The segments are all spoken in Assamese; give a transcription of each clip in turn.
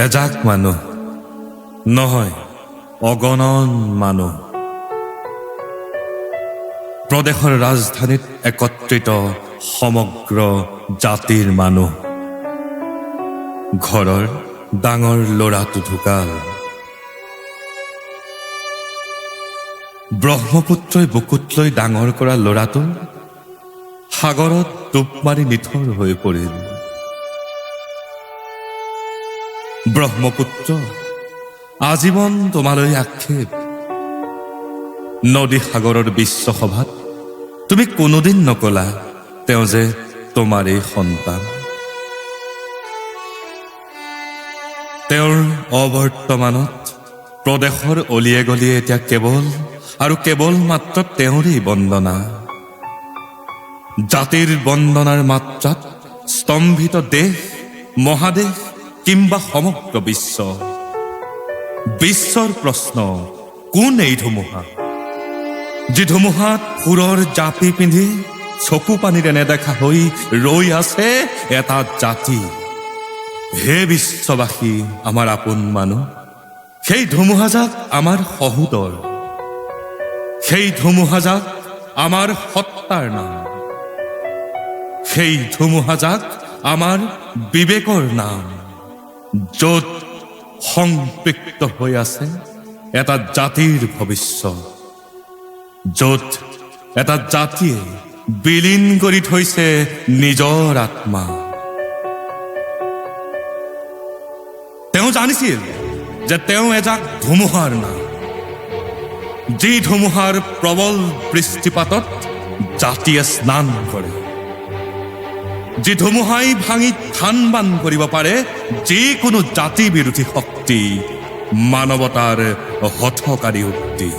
এজাক মানুহ নহয়, অগণন মানুহ প্ৰদেশৰ ৰাজধানীত একত্ৰিত সমগ্ৰ জাতিৰ মানুহ। ঘৰৰ ডাঙৰ ল'ৰাটো ঢুকাল। ব্ৰহ্মপুত্ৰই বুকুত লৈ ডাঙৰ কৰা ল'ৰাটো সাগৰত ডুব মাৰি নিথৰ হৈ পৰিল। ব্ৰহ্মপুত্ৰ, আজীৱন তোমালৈ আক্ষেপ। নদী সাগৰৰ বিশ্বসভাত তুমি কোনোদিন নকলা তেওঁ যে তোমাৰেই সন্তান। তেওঁৰ অবৰ্তমানত প্ৰদেশৰ অলিয়ে গলিয়ে এতিয়া কেৱল আৰু কেৱল মাত্ৰ তেওঁৰেই বন্দনা। জাতিৰ বন্দনাৰ মাত্ৰাত স্তম্ভিত দেশ, মহাদেশ কিম্বা সমগ্ৰ বিশ্ব। বিশ্বৰ প্ৰশ্ন, কোন এই ধুমুহা? যি ধুমুহাত ফুৰৰ জাপি পিন্ধি চকু পানীৰে নেদেখা হৈ ৰৈ আছে এটা জাতি। হে বিশ্ববাসী, আমাৰ আপোন মানুহ, সেই ধুমুহাজাক আমাৰ সহোদৰ। সেই ধুমুহাজাক আমাৰ সত্তাৰ নাম। সেই ধুমুহাজাক আমাৰ বিবেকৰ নাম। য'ত সংপৃক্ত হৈ আছে এটা জাতিৰ ভৱিষ্যত, য'ত এটা জাতিয়ে বিলীন কৰি থৈছে নিজৰ আত্মা। তেওঁ জানিছিল যে তেওঁ এজাক ধুমুহাৰ নাম, যি ধুমুহাৰ প্ৰবল বৃষ্টিপাতত জাতিয়ে স্নান কৰে, যি ধুমুহাই ভাঙি থান-বান কৰিব পাৰে যিকোনো জাতি বিৰোধী শক্তি, মানৱতাৰ হঠকাৰী উক্তি।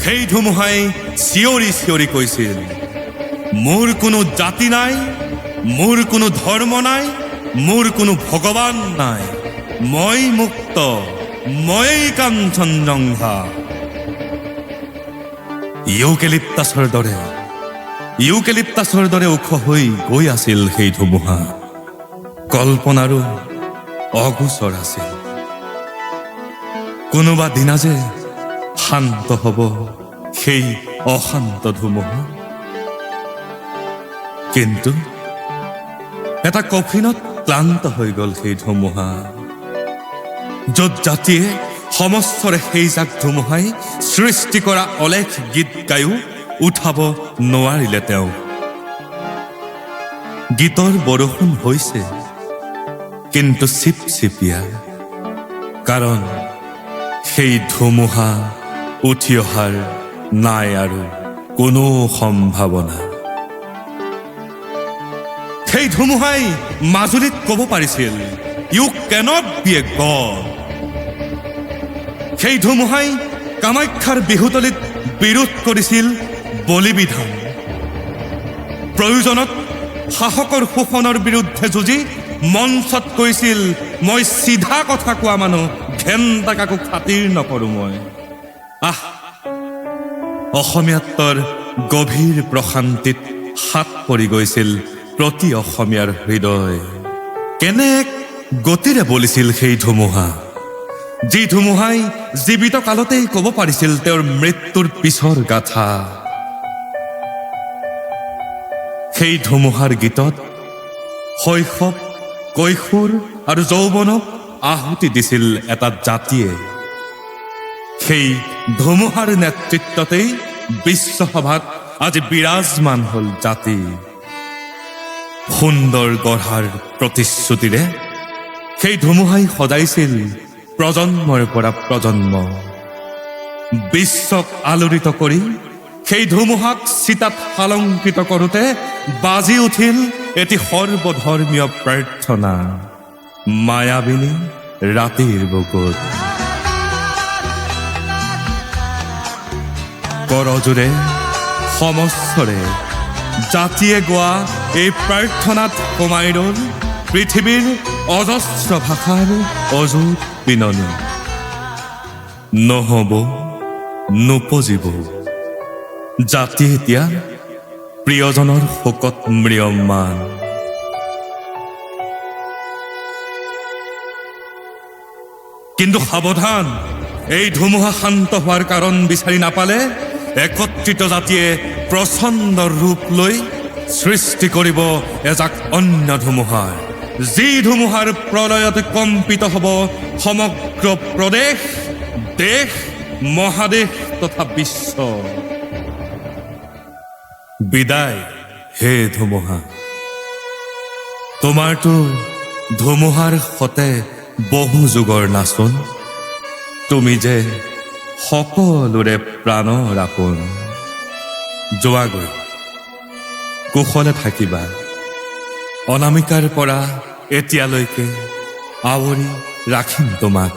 সেই ধুমুহাই চিঞৰি চিঞৰি কৈছিল, মোৰ কোনো জাতি নাই, মোৰ কোনো ধৰ্ম নাই, মোৰ কোনো ভগৱান নাই, মই মুক্ত, ময়েই কাঞ্চনজংঘা। ইউকেলিপ্টাছৰ দৰে ওখ হৈ গৈ আছিল সেই ধুমুহা। কল্পনাৰো অগোচৰ আছিল। কোনোবা দিনা যে শান্ত হ'ব সেই অশান্ত ধুমুহা। কিন্তু এটা কফিনত ক্লান্ত হৈ গ'ল সেই ধুমুহা। য'ত জাতিয়ে সমস্তৰে সেইজাক ধুমুহাই সৃষ্টি কৰা অলেখ গীত গায়ো উঠাব নোৱাৰিলে তেওঁ। গীতৰ বৰষুণ হৈছে, কিন্তু চিপচিপিয়া, কাৰণ সেই ধুমুহা উঠি অহাৰ নাই আৰু কোনো সম্ভাৱনা। সেই ধুমুহাই মাজুলীত ক'ব পাৰিছিল, U cannot B A god. সেই ধুমুহাই কামাখ্যাৰ বিহুতলীত বিৰোধ কৰিছিল বলিবিধান। প্ৰয়োজনত শাসকৰ শোষণৰ বিৰুদ্ধে যুঁজি মঞ্চত কৈছিল, মই চিধা কথা কোৱা মানুহ, ঘেন্টা কাকো খাতিৰ নকৰোঁ মই। অসমীয়াত্বৰ গভীৰ প্ৰশান্তিত হাত পৰি গৈছিল প্ৰতি অসমীয়াৰ হৃদয়। কেনে গতিৰে বলিছিল সেই ধুমুহা, যি ধুমুহাই জীৱিত কালতেই ক'ব পাৰিছিল তেওঁৰ মৃত্যুৰ পিছৰ গাথা। সেই ধুমুহাৰ গীতত শৈশৱ, কৈশোৰ আৰু যৌৱনক আহুতি দিছিল এটা জাতিয়ে। সেই ধুমুহাৰ নেতৃত্বতেই বিশ্বসভাত আজি বিৰাজমান হ'ল জাতি। সুন্দৰ গঢ়াৰ প্ৰতিশ্ৰুতিৰে সেই ধুমুহাই সজাইছিল প্ৰজন্মৰ পৰা প্ৰজন্ম। বিশ্বক আলোড়িত কৰি সেই ধুমুহাক চিতাত আলংকৃত কৰোঁতে বাজি উঠিল এটি সৰ্বধৰ্মীয় প্ৰাৰ্থনা, মায়াবিনী ৰাতিৰ বুকুত। কৰজোৰে সমস্তৰে জাতিয়ে গোৱা এই প্ৰাৰ্থনাত সোমাই ৰ'ল পৃথিৱীৰ অজস্ৰ ভাষাৰ অযুত বিননি। নহ'ব, নুপুজিব, জাতি এতিয়া প্ৰিয়জনৰ শোকত ম্ৰিয়মান। কিন্তু সাৱধান, এই ধুমুহা শান্ত হোৱাৰ কাৰণ বিচাৰি নাপালে একত্ৰিত জাতিয়ে প্ৰচণ্ড ৰূপ লৈ সৃষ্টি কৰিব এজাক অন্য ধুমুহাৰ, যি ধুমুহাৰ প্ৰলয়ত কম্পিত হ'ব সমগ্ৰ প্ৰদেশ, দেশ, মহাদেশ তথা বিশ্ব। বিদায় হে ধুমুহা, তোমাৰতো ধুমুহাৰ সতে বহু যুগৰ নাচোন, তুমি যে সকলোৰে প্ৰাণৰ আপোন। যোৱাগৈ, কুশলে থাকিবা। অনামিকাৰ পৰা এতিয়ালৈকে আৱৰি ৰাখিম তোমাক।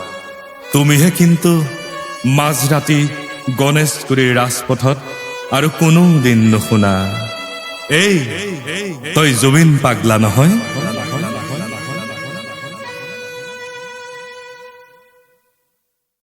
তুমিহে কিন্তু মাজৰাতি গণেশগুৰিৰ ৰাজপথত আৰু কোনো দিন নুশুনা। এই তই জুবিন পাগলা নহয়?